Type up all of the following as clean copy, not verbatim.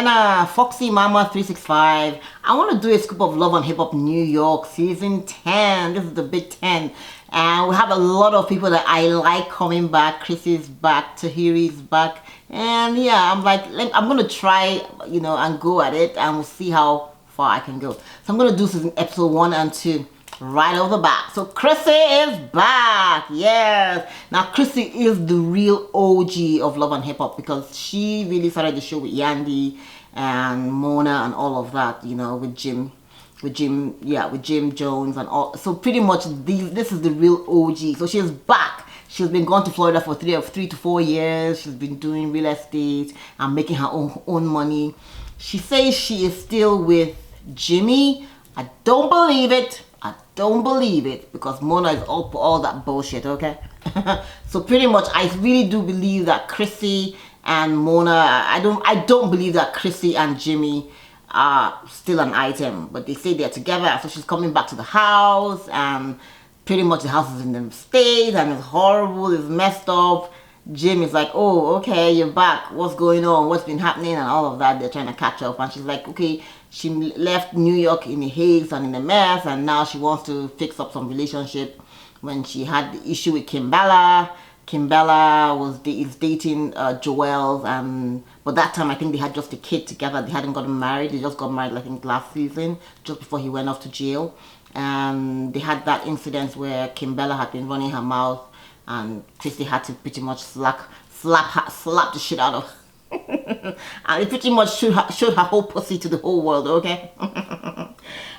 Santana, Foxy Mama 365. I want to do a scoop of Love and Hip Hop New York season 10. This is the big 10. And we have a lot of people that I like coming back. Chrissy's back, Tahiri's back. And yeah, I'm like, I'm going to try, you know, and go at it. And we'll see how far I can go. So I'm going to do season episode 1 and 2. Right over the back. So Chrissy is back. Yes. Now Chrissy is the real OG of Love and Hip Hop because she really started the show with Yandy and Mona and all of that, you know, with Jim Jones and all. So pretty much this is the real OG. So she's back. She's been gone to Florida for 3 to 4 years. She's been doing real estate and making her own money. She says she is still with Jimmy. I don't believe it. I don't believe it because Mona is all for all that bullshit, okay? So pretty much I really do believe that Chrissy and Mona, I don't believe that Chrissy and Jimmy are still an item, but they say they're together. So she's coming back to the house and pretty much the house is in the state and it's horrible, it's messed up. Jim is like, oh, okay, you're back. What's going on? What's been happening? And all of that. They're trying to catch up. And she's like, okay, she left New York in a haze and in a mess. And now she wants to fix up some relationship. When she had the issue with Kimbella. Kimbella is dating Joel. But that time, I think they had just a kid together. They hadn't gotten married. They just got married, I think, last season. Just before he went off to jail. And they had that incident where Kimbella had been running her mouth. And Chrissy had to pretty much slap the shit out of her. And it pretty much showed her whole pussy to the whole world, okay?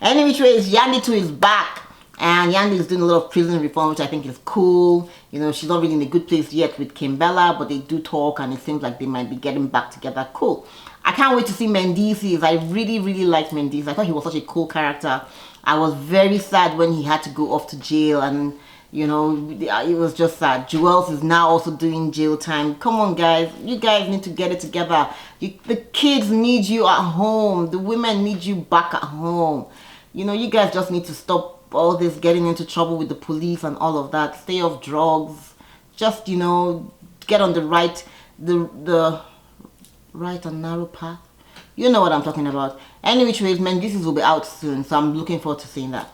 Any which way, Yandy too is back. And Yandy is doing a lot of prison reform, which I think is cool. You know, she's not really in a good place yet with Kimbella, but they do talk and it seems like they might be getting back together. Cool. I can't wait to see Mendices. I really, really liked Mendices. I thought he was such a cool character. I was very sad when he had to go off to jail and you know, it was just sad. Jewels is now also doing jail time. Come on, guys. You guys need to get it together. The kids need you at home. The women need you back at home. You know, you guys just need to stop all this getting into trouble with the police and all of that. Stay off drugs. Just, you know, get on the right and narrow path. You know what I'm talking about. Any which ways, man, this will be out soon. So I'm looking forward to seeing that.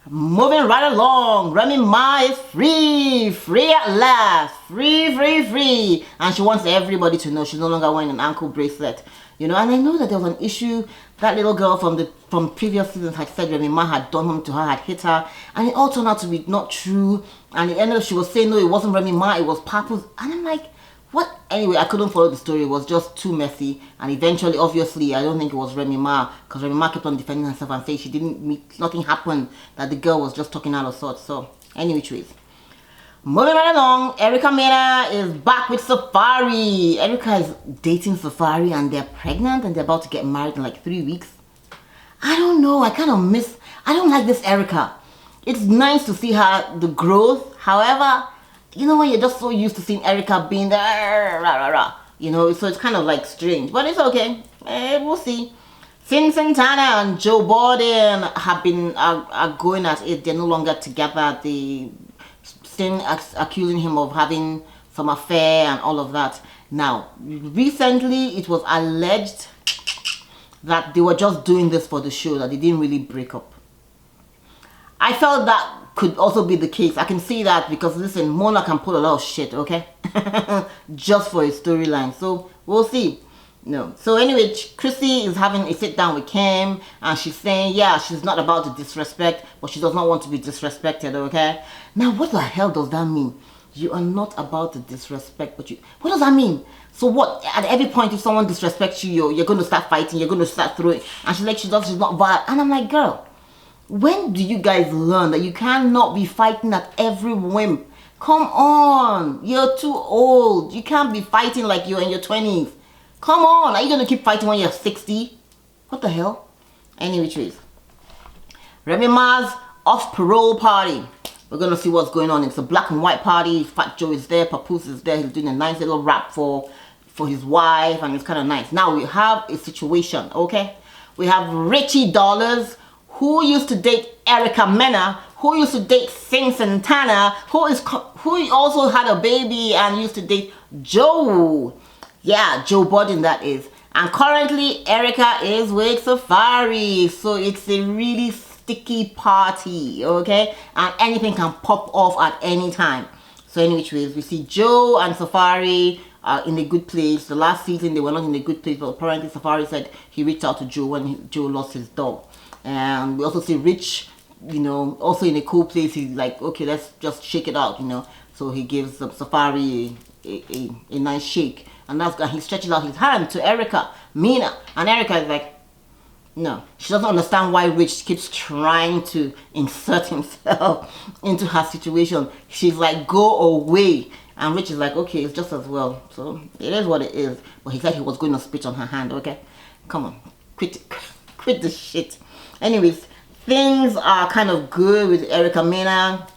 Moving right along, Remy Ma is free at last, free, and she wants everybody to know she's no longer wearing an ankle bracelet, you know. And I know that there was an issue. That little girl from previous seasons had said Remy Ma had done something to her, had hit her, and it all turned out to be not true. And at the end of it, she was saying no, it wasn't Remy Ma, it was Papoose, and I'm like, what? Anyway, I couldn't follow the story. It was just too messy. And eventually, obviously, I don't think it was Remy Ma. Because Remy Ma kept on defending herself and saying she didn't meet, nothing happened. That the girl was just talking out of sorts. So, any which ways. Moving right along, Erica Mena is back with Safari. Erica is dating Safari and they're pregnant and they're about to get married in like 3 weeks. I don't know. I don't like this Erica. It's nice to see her, the growth. However, you know when you're just so used to seeing Erica being there, you know, so it's kind of like strange, but it's okay. We'll see. Sin Santana and Joe Biden have been are going at it. They're no longer together. Sin accusing him of having some affair and all of that. Now, recently it was alleged that they were just doing this for the show, that they didn't really break up. I felt that could also be the case. I can see that because listen, Mona can pull a lot of shit, okay? Just for his storyline. So we'll see. No. So anyway, Chrissy is having a sit down with Kim and she's saying, yeah, she's not about to disrespect, but she does not want to be disrespected, okay? Now, what the hell does that mean? You are not about to disrespect, but what does that mean? So what, at every point if someone disrespects you, you're going to start fighting, you're going to start throwing, and she's like, she's not bad. And I'm like, girl, when do you guys learn that you cannot be fighting at every whim? Come on, you're too old. You can't be fighting like you're in your 20s. Come on, are you going to keep fighting when you're 60? What the hell? Any which ways. Remy Ma's off parole party. We're going to see what's going on. It's a black and white party. Fat Joe is there, Papoose is there. He's doing a nice little rap for his wife and it's kind of nice. Now we have a situation, okay? We have Richie Dollars, who used to date Erica Mena, who used to date Sin Santana, who also had a baby and used to date Joe. Yeah, Joe Budden that is. And currently, Erica is with Safari. So it's a really sticky party, okay? And anything can pop off at any time. So in which ways, we see Joe and Safari in a good place. The last season, they were not in a good place, but apparently Safari said he reached out to Joe when Joe lost his dog. And we also see Rich, you know, also in a cool place. He's like, okay, let's just shake it out, you know. So he gives Safari a nice shake. And that's he stretches out his hand to Erica, Mina. And Erica is like, no. She doesn't understand why Rich keeps trying to insert himself into her situation. She's like, go away. And Rich is like, okay, it's just as well. So it is what it is. But he said he was going to spit on her hand, okay? Come on, quit the shit. Anyways, things are kind of good with Erica Mena,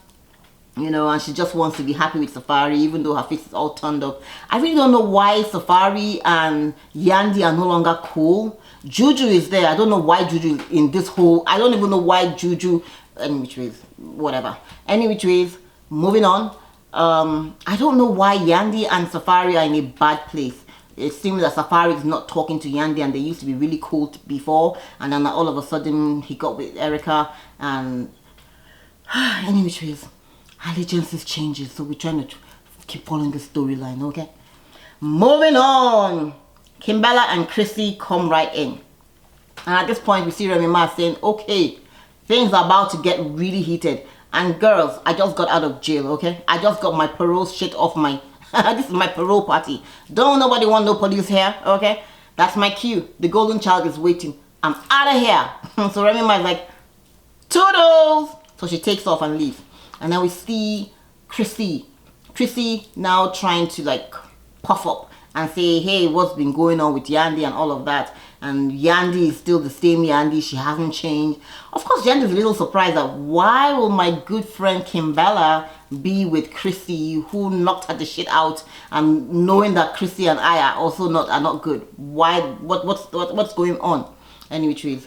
you know, and she just wants to be happy with Safari, even though her face is all turned up. I really don't know why Safari and Yandy are no longer cool. Juju is there. I don't know why Juju is in this whole... I don't even know why Juju... Any which ways, whatever. Any which ways, moving on. I don't know why Yandy and Safari are in a bad place. It seems that Safari is not talking to Yandy, and they used to be really cool before, and then all of a sudden he got with Erica, and any which ways, allegiances changes, so we're trying to keep following the storyline, okay? Moving on, Kimbella and Chrissy come right in, and at this point we see Remy Ma saying, okay, things are about to get really heated, and girls, I just got out of jail, okay? I just got my parole shit off my... This is my parole party. Don't nobody want no police here, okay? That's my cue. The golden child is waiting. I'm out of here. So Remy Ma is like, toodles. So she takes off and leaves. And then we see Chrissy. Chrissy now trying to like puff up and say, hey, what's been going on with Yandy and all of that. And Yandy is still the same Yandy. She hasn't changed. Of course, Yandy is a little surprised that why will my good friend Kimbella be with Chrissy, who knocked her the shit out, and knowing that Chrissy and I are also not good. Why? What's going on? Anyways,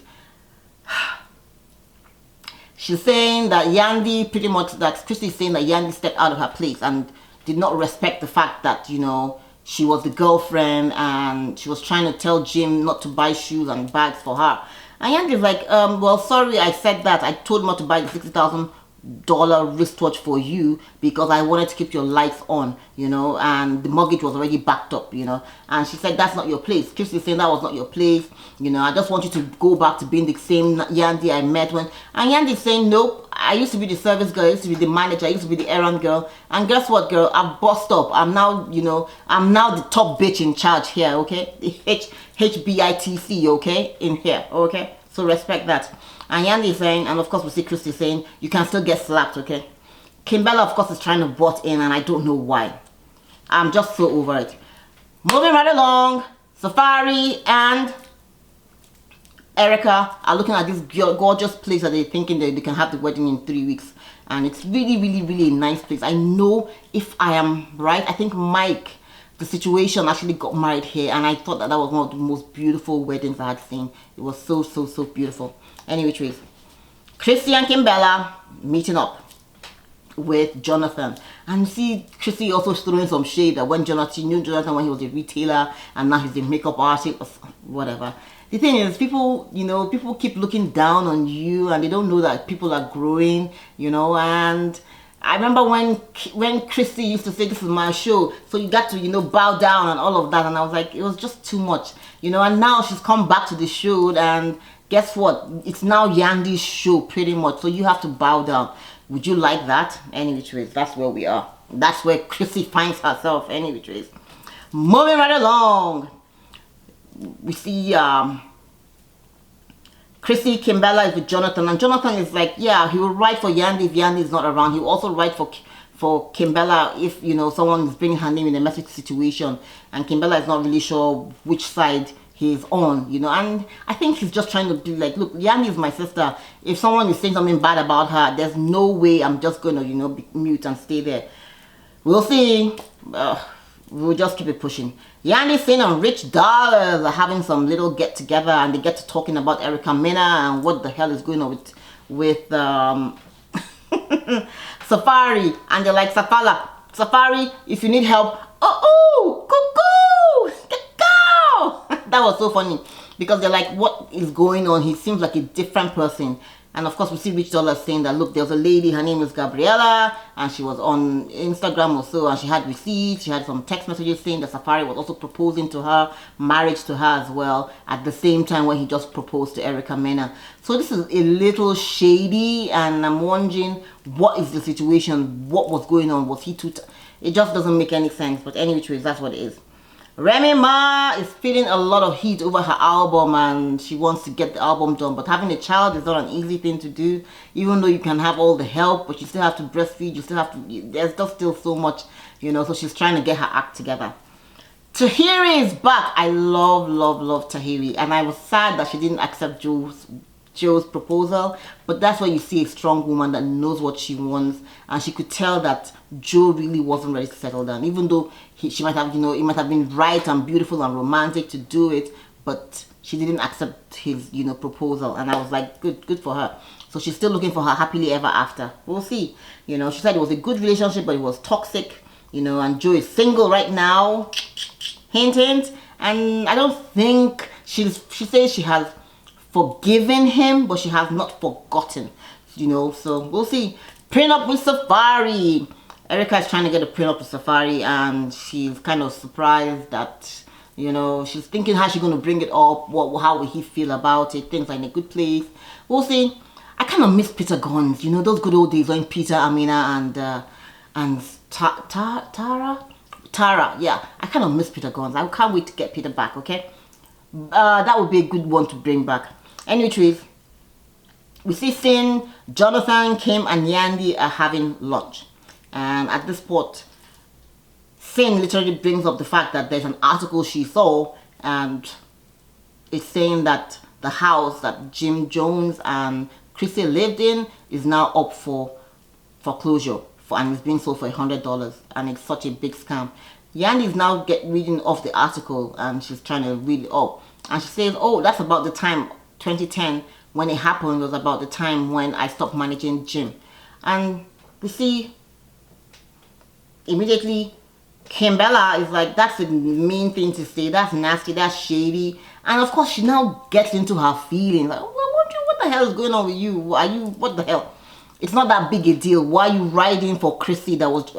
she's saying that Yandy pretty much that Chrissy is saying that Yandy stepped out of her place and did not respect the fact that, you know, she was the girlfriend and she was trying to tell Jim not to buy shoes and bags for her. And Yandy's like, well, sorry, I said that. I told him not to buy the $60,000 wristwatch for you because I wanted to keep your lights on, you know, and the mortgage was already backed up, you know. And she said, that's not your place. Chrissy's saying that was not your place, you know. I just want you to go back to being the same Yandy I met when. And Yandy's saying, nope, I used to be the service girl, I used to be the manager, I used to be the errand girl. And guess what, girl? I've bossed up. I'm now, you know, I'm now the top bitch in charge here, okay? The HBITC, okay? In here, okay? So respect that. And Yandy is saying, and of course we see Chrissy saying, you can still get slapped, okay? Kimbella, of course, is trying to butt in, and I don't know why. I'm just so over it. Moving right along, Safari and Erica are looking at this gorgeous place that they're thinking that they can have the wedding in 3 weeks. And it's really, really, really a nice place. I know if I am right, I think Mike, the situation, actually got married here, and I thought that that was one of the most beautiful weddings I had seen. It was so, so, so beautiful. Anyways, Chrissy and Kimbella meeting up with Jonathan, and see Chrissy also throwing some shade that when Jonathan knew Jonathan when he was a retailer and now he's a makeup artist, whatever. The thing is, people, you know, people keep looking down on you and they don't know that people are growing, you know. And I remember when Chrissy used to say, this is my show, so you got to, you know, bow down and all of that, and I was like, it was just too much, you know. And now she's come back to the show, and guess what? It's now Yandy's show pretty much, so you have to bow down. Would you like that? Any which ways, that's where we are. That's where Chrissy finds herself. Any which ways. Moving right along, we see Chrissy, Kimbella is with Jonathan, and Jonathan is like, yeah, he will write for Yandy if Yandy is not around. He will also write for Kimbella if, you know, someone is bringing her name in a message situation, and Kimbella is not really sure which side he's on, you know. And I think he's just trying to be like, look, Yandy is my sister. If someone is saying something bad about her, there's no way I'm just gonna, you know, be mute and stay there. We'll see. We'll just keep it pushing. Yandy, Sin, and Rich Dollars are having some little get together, and they get to talking about Erica Mena and what the hell is going on with Safari. And they're like, Safari, if you need help, cuckoo, That was so funny because they're like, what is going on? He seems like a different person. And of course, we see Rich Dollar saying that, look, there was a lady, her name is Gabriella, and she was on Instagram or so, and she had receipts, she had some text messages saying that Safari was also proposing to her, marriage to her as well, at the same time when he just proposed to Erica Mena. So this is a little shady, and I'm wondering, what is the situation? What was going on? Was he too... It just doesn't make any sense, but anyway, that's what it is. Remy Ma is feeling a lot of heat over her album, and she wants to get the album done, but having a child is not an easy thing to do. Even though you can have all the help, but you still have to breastfeed, you still have to, there's just still so much, you know, so she's trying to get her act together. Tahiri is back. I love Tahiri, and I was sad that she didn't accept Joe's proposal, but that's where you see a strong woman that knows what she wants, and she could tell that Joe really wasn't ready to settle down, even though she might have, you know, it might have been right and beautiful and romantic to do it, but she didn't accept his, you know, proposal. And I was like, good for her. So she's still looking for her happily ever after. We'll see. You know, she said it was a good relationship, but it was toxic, you know, and Joe is single right now, hint hint. And I don't think she says she has forgiven him, but she has not forgotten, you know. So we'll see. Prenup with Safari. Erica is trying to get a prenup with Safari, and she's kind of surprised that, you know, she's thinking how she's going to bring it up, how will he feel about it, things like in a good place. We'll see. I kind of miss Peter Guns, you know, those good old days when Peter, Amina, and Tara, yeah. I kind of miss Peter Guns. I can't wait to get Peter back, okay? That would be a good one to bring back. Anyways, we see Sin, Jonathan, Kim, and Yandy are having lunch. And at this point, Sin literally brings up the fact that there's an article she saw, and it's saying that the house that Jim Jones and Chrissy lived in is now up for foreclosure, and it's being sold for $100, and it's such a big scam. Yandy is now reading off the article, and she's trying to read it up, and she says, oh, that's about the time, 2010, when it happened, was about the time when I stopped managing Jim. And we see immediately Kimbella is like, that's a mean thing to say, that's nasty, that's shady. And of course she now gets into her feelings, like, well, what the hell is going on with you? What the hell? It's not that big a deal. Why are you riding for Chrissy? That was,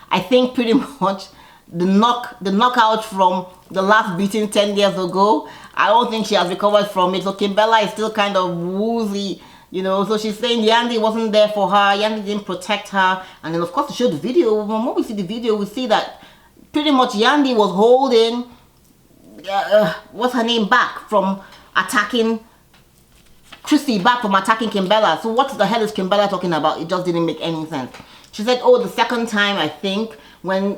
I think pretty much the knockout from the last beating 10 years ago. I don't think she has recovered from it. So Kimbella is still kind of woozy, you know. So she's saying Yandy wasn't there for her. Yandy didn't protect her. And then of course to show the video, when we see the video, we see that pretty much Yandy was holding, what's her name, back from attacking Chrissy, back from attacking Kimbella. So what the hell is Kimbella talking about? It just didn't make any sense. She said, oh, the second time, I think, when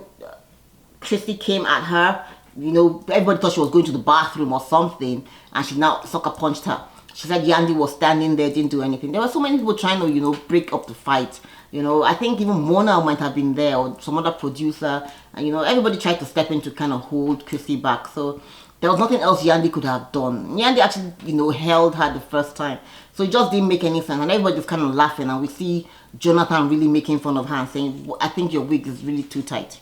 Chrissy came at her, you know, everybody thought she was going to the bathroom or something, and she now sucker punched her. She said Yandy was standing there, didn't do anything. There were so many people trying to, you know, break up the fight. You know, I think even Mona might have been there, or some other producer. And, you know, everybody tried to step in to kind of hold Chrissy back. So there was nothing else Yandy could have done. Yandy actually, you know, held her the first time. So it just didn't make any sense. And everybody's kind of laughing. And we see Jonathan really making fun of her and saying, I think your wig is really too tight.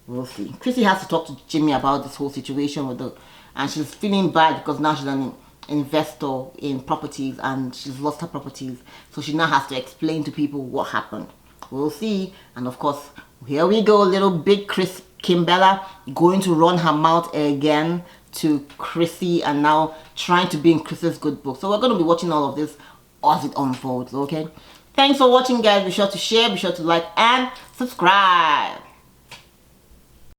We'll see. Chrissy has to talk to Jimmy about this whole situation with her. And she's feeling bad because now she's an investor in properties and she's lost her properties. So she now has to explain to people what happened. We'll see. And of course, here we go. Little big Kimbella going to run her mouth again to Chrissy and now trying to be in Chrissy's good book. So we're going to be watching all of this as it unfolds, okay? Thanks for watching, guys. Be sure to share, be sure to like and subscribe.